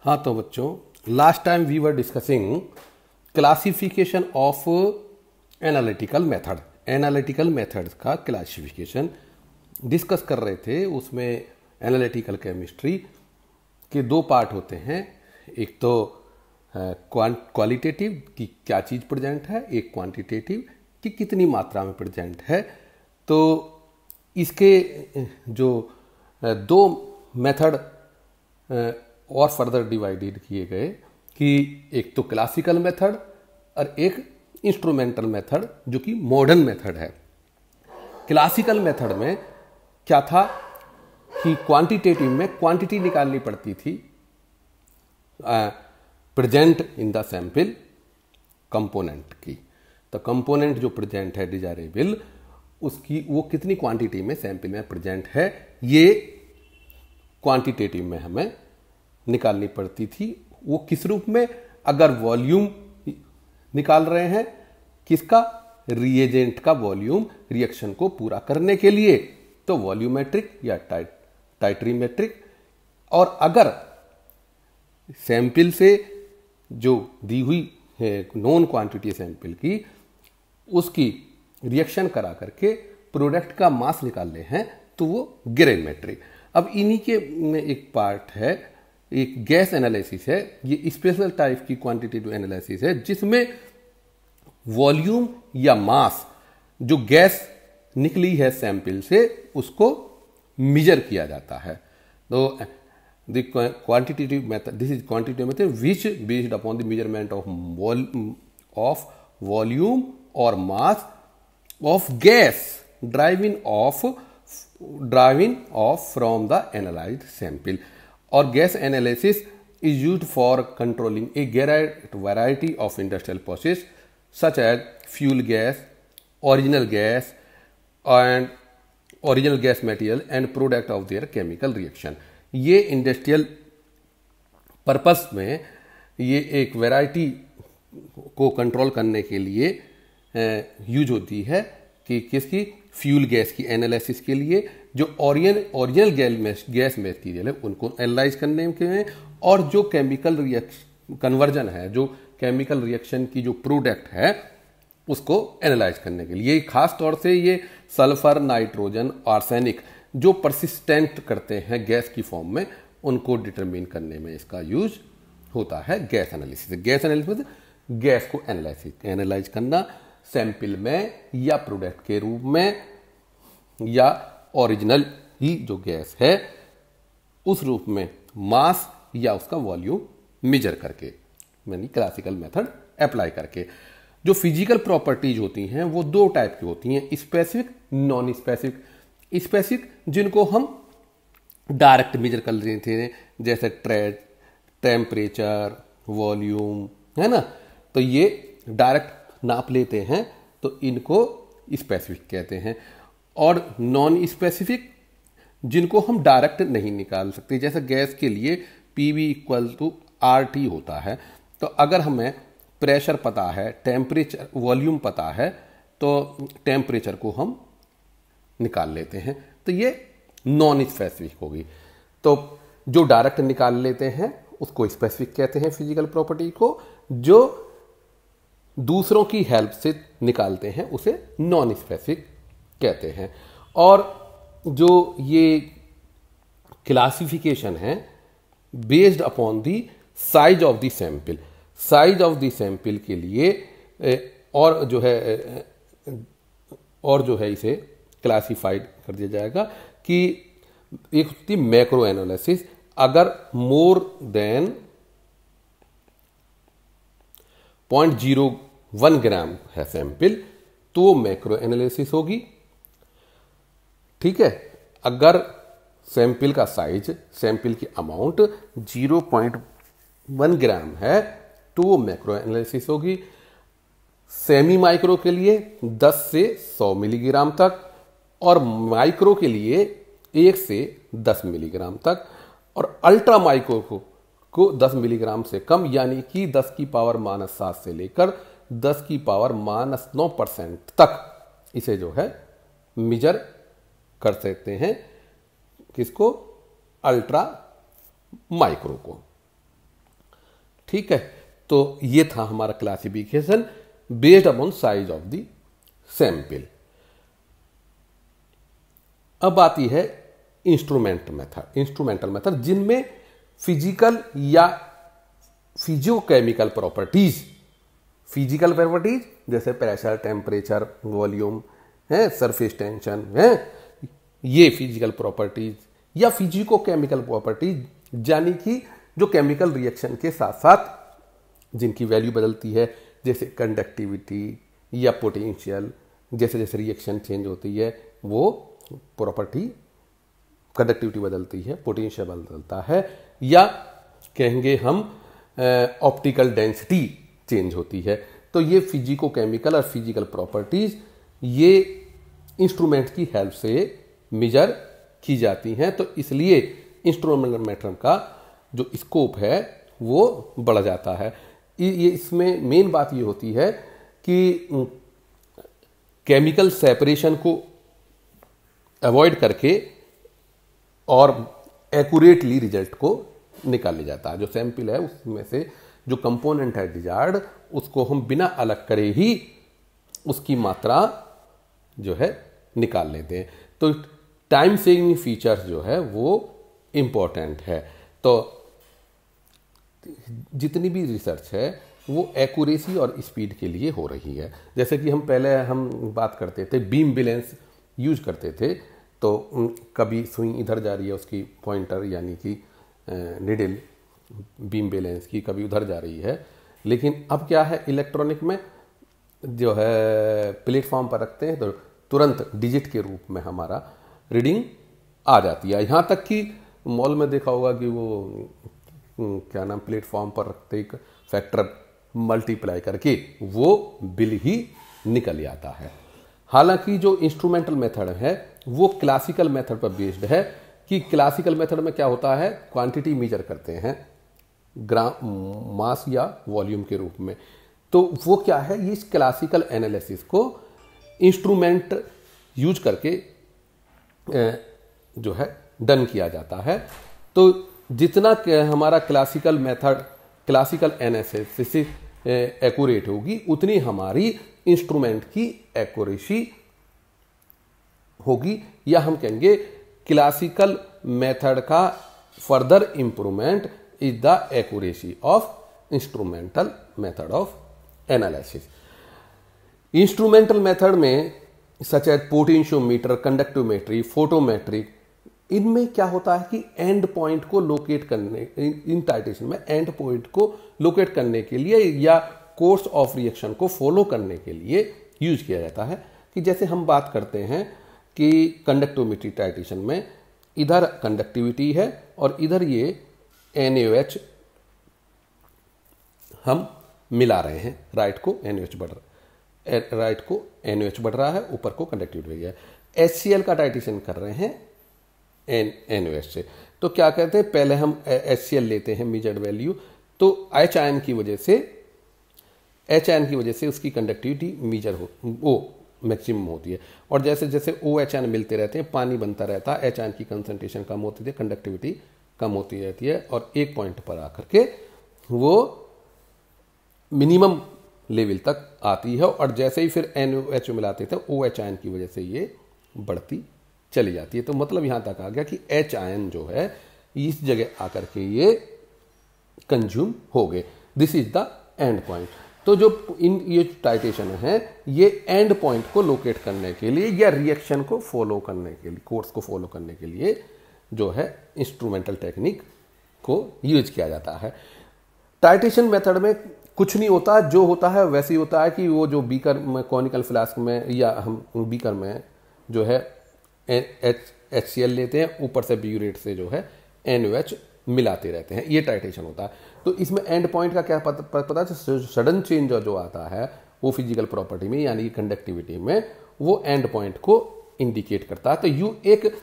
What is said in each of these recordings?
हाँ तो बच्चों, last time we were discussing classification of analytical method. Analytical methods का क्लासिफिकेशन डिस्कस कर रहे थे। उसमें एनालिटिकल केमिस्ट्री के दो पार्ट होते हैं, एक तो क्वालिटेटिव कि क्या चीज़ प्रेजेंट है, एक क्वांटिटेटिव कि कितनी मात्रा में प्रेजेंट है। तो इसके जो दो मेथड और फर्दर डिवाइडेड किए गए कि एक तो क्लासिकल मेथड और एक इंस्ट्रूमेंटल मेथड जो कि मॉडर्न मेथड है। क्लासिकल मेथड में क्या था कि क्वांटिटेटिव में क्वांटिटी निकालनी पड़ती थी present in the sample component की। तो कंपोनेंट जो प्रेजेंट है डिजायरेबल, उसकी वो कितनी क्वांटिटी में सैंपल में प्रेजेंट है, ये क्वांटिटेटिव में हमें निकालनी पड़ती थी। वो किस रूप में? अगर वॉल्यूम निकाल रहे हैं, किसका? रिएजेंट का वॉल्यूम रिएक्शन को पूरा करने के लिए, तो वॉल्यूमेट्रिक या टाइट्रीमेट्रिक। और अगर सैंपल से जो दी हुई है नॉन क्वांटिटी सैंपल की, उसकी रिएक्शन करा करके प्रोडक्ट का मास निकालने हैं, तो वो ग्रेविमेट्रिक। अब इन्हीं के में एक पार्ट है, एक गैस एनालिसिस है। ये स्पेशल टाइप की क्वांटिटेटिव एनालिसिस है जिसमें वॉल्यूम या मास जो गैस निकली है सैंपल से, उसको मेजर किया जाता है। तो the quantitative method, this is quantitative method which based upon the measurement of volume और mass of gas driving off from the analysed sample. और gas analysis is used for controlling a variety of industrial process such as fuel gas, original gas material and product of their chemical reaction। ये industrial purpose में ये एक variety को control करने के लिए use होती है कि किसकी? फ्यूल गैस की एनालिसिस के लिए। जो ओरिजिनल गैस मटेरियल है उनको एनालाइज करने के लिए, और जो केमिकल रिएक्शन कन्वर्जन है, जो केमिकल रिएक्शन की जो प्रोडक्ट है, उसको एनालाइज करने के लिए। खास तौर से ये सल्फर, नाइट्रोजन, आर्सेनिक जो परसिस्टेंट करते हैं गैस की फॉर्म में, उनको डिटरमिन करने में इसका यूज होता है gas analysis. Gas analysis gas को एनालाइज करना सैंपल में या प्रोडक्ट के रूप में, या ओरिजिनल ही जो गैस है उस रूप में मास या उसका वॉल्यूम मेजर करके, यानी क्लासिकल मेथड अप्लाई करके। जो फिजिकल प्रॉपर्टीज होती हैं वो दो टाइप की होती हैं, स्पेसिफिक, नॉन स्पेसिफिक। स्पेसिफिक जिनको हम डायरेक्ट मेजर कर रहे थे, जैसे टेम्परेचर, वॉल्यूम, है ना, तो ये डायरेक्ट नाप लेते हैं, तो इनको स्पेसिफिक कहते हैं। और नॉन स्पेसिफिक जिनको हम डायरेक्ट नहीं निकाल सकते, जैसे गैस के लिए PV = RT होता है। तो अगर हमें प्रेशर पता है, टेम्परेचर, वॉल्यूम पता है, तो टेम्परेचर को हम निकाल लेते हैं। तो ये नॉन स्पेसिफिक होगी। तो जो डायरेक्ट निकाल लेते हैं उसको स्पेसिफिक कहते हैं फिजिकल प्रॉपर्टी को, जो दूसरों की हेल्प से निकालते हैं उसे नॉन स्पेसिफिक कहते हैं। और जो ये क्लासिफिकेशन है based upon the size of the sample, size of the sample के लिए और जो है इसे क्लासिफाइड कर दिया जाएगा कि एक होती है मैक्रो एनालिसिस। अगर मोर देन 0.01 ग्राम है सैंपल तो वो मैक्रो एनालिसिस होगी। ठीक है, अगर सैंपल का साइज, सैंपल की अमाउंट 0.1 ग्राम है तो वो मैक्रो एनालिसिस होगी। सेमी माइक्रो के लिए 10 से 100 मिलीग्राम तक, और माइक्रो के लिए 1 से 10 मिलीग्राम तक, और अल्ट्रा माइक्रो को 10 मिलीग्राम से कम, यानी कि 10 की पावर -7 से लेकर 10 की पावर -9% तक इसे जो है मेजर कर सकते हैं। किसको? अल्ट्रा माइक्रो को। ठीक है, तो ये था हमारा classification based upon size of the sample. अब आती है इंस्ट्रूमेंटल मेथड जिनमें फिजिकल या फिजियोकेमिकल प्रॉपर्टीज जैसे प्रेशर, टेम्परेचर, वॉल्यूम है, सरफेस टेंशन है, ये फिजिकल प्रॉपर्टीज या फिजिको-केमिकल प्रॉपर्टीज यानी कि जो केमिकल रिएक्शन के साथ साथ जिनकी वैल्यू बदलती है, जैसे कंडक्टिविटी या पोटेंशियल, जैसे जैसे रिएक्शन चेंज होती है वो प्रॉपर्टी, कंडक्टिविटी बदलती है, पोटेंशियल बदलता है, या कहेंगे हम ऑप्टिकल डेंसिटी चेंज होती है। तो ये फिजिको केमिकल और फिजिकल प्रॉपर्टीज ये इंस्ट्रूमेंट की हेल्प से मेजर की जाती हैं। तो इसलिए इंस्ट्रूमेंटल मेथड का जो स्कोप है वो बढ़ जाता है। ये इसमें मेन बात ये होती है कि केमिकल सेपरेशन को अवॉइड करके और एक्यूरेटली रिजल्ट को निकाल लिया जाता है। जो सैंपल है उसमें से जो कंपोनेंट है डिजायर्ड, उसको हम बिना अलग करे ही उसकी मात्रा जो है निकाल लेते हैं। तो टाइम सेविंग फीचर्स जो है वो इम्पोर्टेंट है। तो जितनी भी रिसर्च है वो एक्यूरेसी और स्पीड के लिए हो रही है। जैसे कि हम बात करते थे बीम बैलेंस यूज करते थे, तो कभी सुई इधर जा रही है उसकी पॉइंटर यानी कि निडल बीम बैलेंस की, कभी उधर जा रही है। लेकिन अब क्या है, इलेक्ट्रॉनिक में जो है प्लेटफॉर्म पर रखते हैं तो तुरंत डिजिट के रूप में हमारा रीडिंग आ जाती है। यहाँ तक कि मॉल में देखा होगा कि वो क्या नाम, प्लेटफॉर्म पर रखते एक फैक्टर मल्टीप्लाई करके वो बिल ही निकल आता है। हालांकि जो इंस्ट्रूमेंटल मेथड है वो क्लासिकल मेथड पर बेस्ड है कि क्लासिकल मेथड में क्या होता है, क्वांटिटी मेजर करते हैं ग्राम, मास या वॉल्यूम के रूप में। तो वो क्या है, ये इस क्लासिकल एनालिसिस को इंस्ट्रूमेंट यूज करके जो है डन किया जाता है। तो जितना हमारा classical method, classical analysis accurate होगी, उतनी हमारी इंस्ट्रूमेंट की एक्यूरेसी होगी, या हम कहेंगे क्लासिकल मेथड का further improvement is the accuracy of instrumental method of analysis. Instrumental method में सच एज पोटेंशियोमीटर, कंडक्टियोमेट्री, फोटोमेट्रिक, इनमें क्या होता है कि एंड पॉइंट को लोकेट करने, इन टाइटेशन में एंड पॉइंट को लोकेट करने के लिए या कोर्स ऑफ रिएक्शन को फॉलो करने के लिए यूज किया जाता है। कि जैसे हम बात करते हैं कि कंडक्टिविटी टाइटेशन में इधर कंडक्टिविटी है और इधर ये NaOH हम मिला रहे हैं, राइट को NaOH बढ़ रहा है, ऊपर को कंडक्टिविटी बढ़ गया है। HCl का टाइटेशन कर रहे हैं NaOH से। तो क्या कहते हैं, पहले हम HCl लेते हैं मेजर्ड वैल्यू, तो H आयन की वजह से उसकी कंडक्टिविटी मेजर वो मैक्सिमम होती है। और जैसे जैसे OH आयन मिलते रहते हैं, पानी बनता रहता है, H आयन की कंसंट्रेशन कम होती है, कंडक्टिविटी कम होती रहती है, और एक पॉइंट पर आकर के वो मिनिमम लेवल तक आती है। और जैसे ही फिर NaOH मिलाते थे, OH आयन की वजह से ये बढ़ती चली जाती है। तो मतलब यहां तक आ गया कि H आयन जो है इस जगह आकर के ये कंज्यूम हो गए। This is the end point. तो जो ये टाइटेशन है ये एंड पॉइंट को लोकेट करने के लिए या रिएक्शन को फॉलो करने के लिए, कोर्स को फॉलो करने के लिए जो है इंस्ट्रूमेंटल टेक्निक को यूज किया जाता है। टाइटेशन मेथड में कुछ नहीं होता, जो होता है वैसे ही होता है कि वो जो बीकर में, कॉनिकल फ्लास्क में या हम बीकर में जो है HCl लेते हैं, ऊपर से ब्यूरेट से जो है NaOH मिलाते रहते हैं, ये टाइटेशन होता है। तो इसमें एंड पॉइंट का क्या पता है, सडन चेंज जो आता है वो फिजिकल प्रॉपर्टी में यानी कंडक्टिविटी में, वो एंड पॉइंट को इंडिकेट करता है। तो यू एक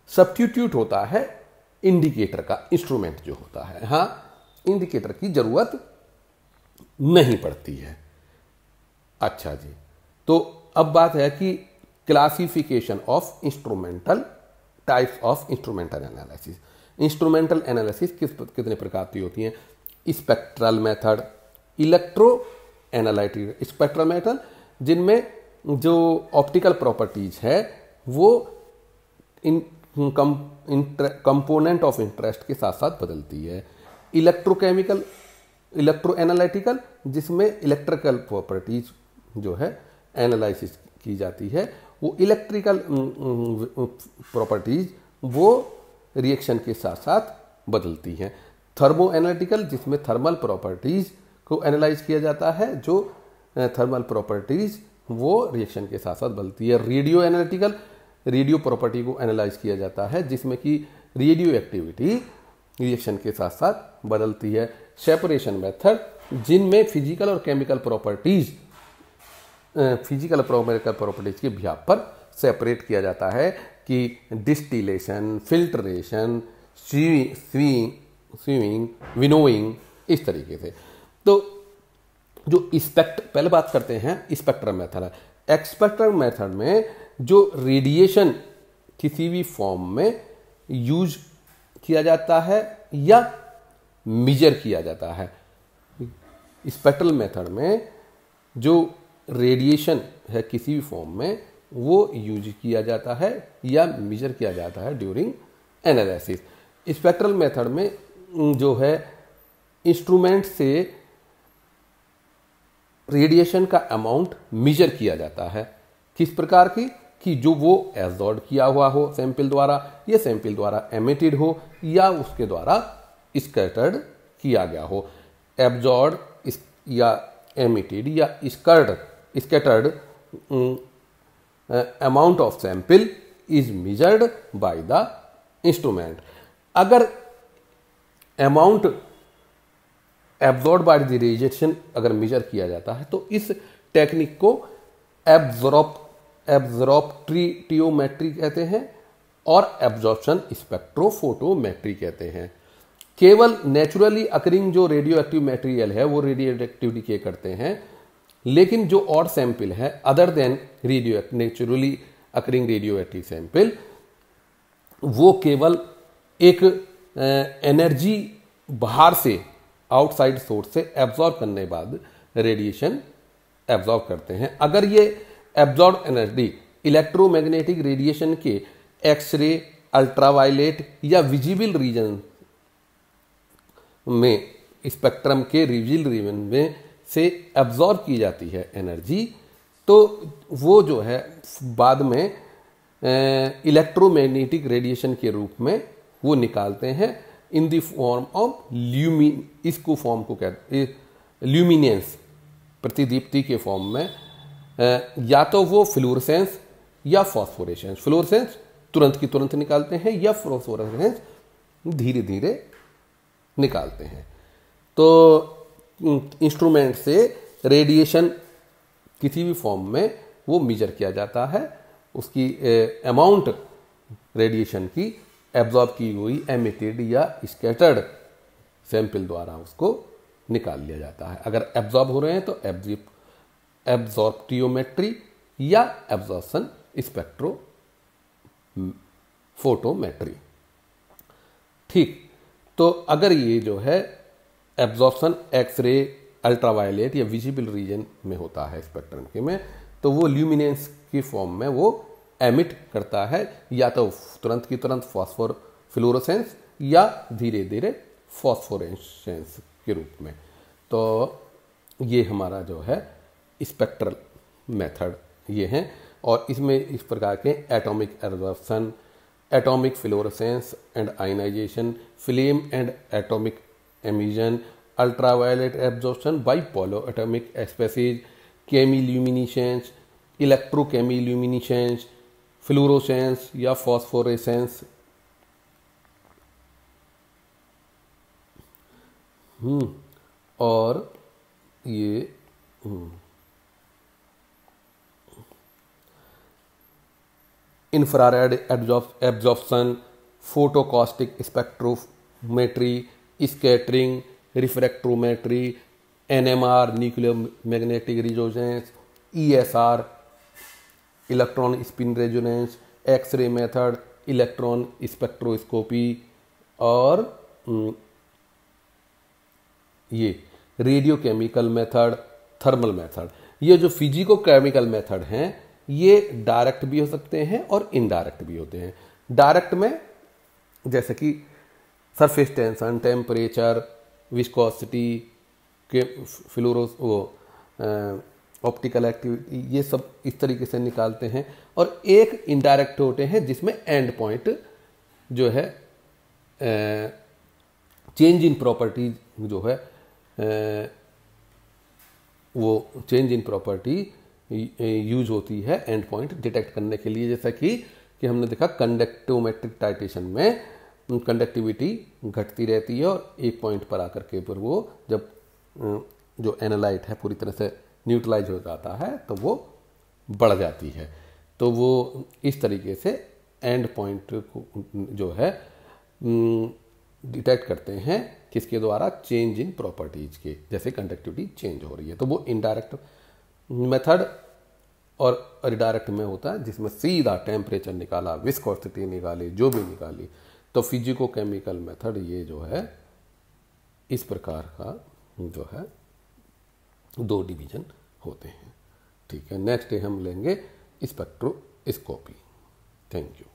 सब्स्टिट्यूट होता है इंडिकेटर का, इंस्ट्रूमेंट जो होता है। हाँ, इंडिकेटर की जरूरत नहीं पड़ती है। अच्छा जी, तो अब बात है कि classification of instrumental, types of instrumental analysis. Instrumental analysis कितने प्रकार की होती हैं। Spectral method, electro analytic spectral method, जिनमें जो ऑप्टिकल प्रॉपर्टीज है वो इन कंपोनेंट ऑफ इंटरेस्ट के साथ साथ बदलती है। इलेक्ट्रोकेमिकल, इलेक्ट्रो एनालिटिकल, जिसमें इलेक्ट्रिकल प्रॉपर्टीज जो है एनालिसिस की जाती है, वो इलेक्ट्रिकल प्रॉपर्टीज वो रिएक्शन के साथ साथ बदलती हैं। थर्मो एनालिटिकल, जिसमें थर्मल प्रॉपर्टीज को एनालाइज किया जाता है, जो थर्मल प्रॉपर्टीज वो रिएक्शन के साथ साथ बदलती है। रेडियो एनालिटिकल, रेडियो प्रॉपर्टी को एनालाइज किया जाता है, जिसमें कि रेडियो एक्टिविटी रिएक्शन के साथ साथ बदलती है। सेपरेशन मेथड, जिनमें फिजिकल और केमिकल प्रॉपर्टीज, फिजिकल प्रॉपर्टीज के बिहाफ पर सेपरेट किया जाता है कि डिस्टिलेशन, फिल्ट्रेशन, स्वीविंग, विनोइंग, इस तरीके से। तो जो पहले बात करते हैं स्पेक्ट्रम मेथड है। एक्सपेक्ट्रम मेथड में जो रेडिएशन किसी भी फॉर्म में यूज किया जाता है या मेजर किया जाता है। स्पेक्ट्रल मेथड में जो रेडिएशन है किसी भी फॉर्म में वो यूज किया जाता है या मेजर किया जाता है ड्यूरिंग एनालिसिस। स्पेक्ट्रल मेथड में जो है इंस्ट्रूमेंट से रेडिएशन का अमाउंट मेजर किया जाता है। किस प्रकार की? कि जो वो एब्जॉर्ब किया हुआ हो सैंपल द्वारा, या सैंपल द्वारा एमिटेड हो, या उसके द्वारा स्कैटर्ड किया गया हो। एब्जॉर्ब या एमिटेड या scattered amount of sample is measured by the instrument. अगर amount absorb by the radiation अगर मेजर किया जाता है तो इस टेक्निक को एब्जॉर्प्टियोमेट्री कहते हैं और एब्जॉर्प्शन स्पेक्ट्रोफोटोमेट्री कहते हैं। केवल नेचुरली अकरिंग जो रेडियो एक्टिव मटेरियल है वो रेडियो एक्टिविटी के करते हैं, लेकिन जो और सैंपल है other than naturally occurring radio active sample, वो केवल एक एनर्जी बाहर से आउटसाइड सोर्स से एब्जॉर्ब करने के बाद रेडिएशन एब्जॉर्ब करते हैं। अगर ये एब्जॉर्ब एनर्जी इलेक्ट्रोमैग्नेटिक रेडिएशन के एक्सरे, अल्ट्रावायलेट या विजिबल रीजन में, स्पेक्ट्रम के विजिबल रीजन में से एब्जॉर्ब की जाती है एनर्जी, तो वो जो है बाद में इलेक्ट्रोमैग्नेटिक रेडिएशन के रूप में वो निकालते हैं इन द फॉर्म ऑफ इसको फॉर्म को कहते हैं ल्यूमिनेंस, प्रतिदीप्ति के फॉर्म में। या तो वो फ्लोरेसेंस या फॉस्फोरेसेंस, फ्लोरेसेंस तुरंत की तुरंत निकालते हैं या फॉस्फोरेसेंस धीरे धीरे निकालते हैं। तो इंस्ट्रूमेंट से रेडिएशन किसी भी फॉर्म में वो मेजर किया जाता है, उसकी अमाउंट रेडिएशन की एब्जॉर्ब की हुई एमिटेड या स्कैटर्ड सैंपल द्वारा उसको निकाल लिया जाता है। अगर एब्जॉर्ब हो रहे हैं तो एब्जॉर्प्टियोमेट्री या एब्जॉर्प्शन स्पेक्ट्रोफोटोमेट्री। ठीक, तो अगर ये जो है एब्जॉर्प्शन एक्सरे, अल्ट्रावायलेट या विजिबल रीजन में होता है स्पेक्ट्रम के में, तो वो ल्यूमिनेंस की फॉर्म में वो एमिट करता है, या तो तुरंत की तुरंत फ्लोरोसेंस या धीरे धीरे फॉस्फोरेसेंस के रूप में। तो ये हमारा जो है स्पेक्ट्रल मेथड ये हैं, और इसमें इस प्रकार के atomic absorption, atomic fluorescence and ionisation, flame and atomic emission, ultraviolet absorption, बाइपोलो atomic species, chemiluminescence, electrochemiluminescence, fluorescence या फॉस्फोरेसेंस, और ये infrared absorption, photoacoustic spectrometry, scattering, refractometry, NMR, nuclear magnetic resonance, ESR, electron spin resonance, X ray method, electron spectroscopy, और ये radio chemical method, thermal method, ये जो physico chemical method हैं ये direct भी हो सकते हैं और इनडायरेक्ट भी होते हैं। डायरेक्ट में जैसे कि सरफेस टेंशन, टेम्परेचर, विस्कोसिटी के फ्लोरोस वो ऑप्टिकल एक्टिविटी, ये सब इस तरीके से निकालते हैं। और एक इनडायरेक्ट होते हैं जिसमें एंड पॉइंट जो है चेंज इन प्रॉपर्टी जो है वो चेंज इन प्रॉपर्टी यूज होती है एंड पॉइंट डिटेक्ट करने के लिए। जैसा कि हमने देखा कंडक्टोमेट्रिक टाइटेशन में कंडक्टिविटी घटती रहती है और एक पॉइंट पर आकर के फिर वो जब जो एनालाइट है पूरी तरह से न्यूट्रलाइज हो जाता है तो वो बढ़ जाती है। तो वो इस तरीके से एंड पॉइंट जो है डिटेक्ट करते हैं किसके द्वारा, चेंज इन प्रॉपर्टीज के, जैसे कंडक्टिविटी चेंज हो रही है। तो वो इनडायरेक्ट मेथड और रिडायरेक्ट में होता है जिसमें सीधा टेम्परेचर निकाला, विस्कोसिटी निकाली, जो भी निकाली। तो फिजिको केमिकल मेथड ये जो है इस प्रकार का जो है 2 डिवीजन होते हैं। ठीक है, नेक्स्ट डे हम लेंगे स्पेक्ट्रोस्कोपी। Thank you.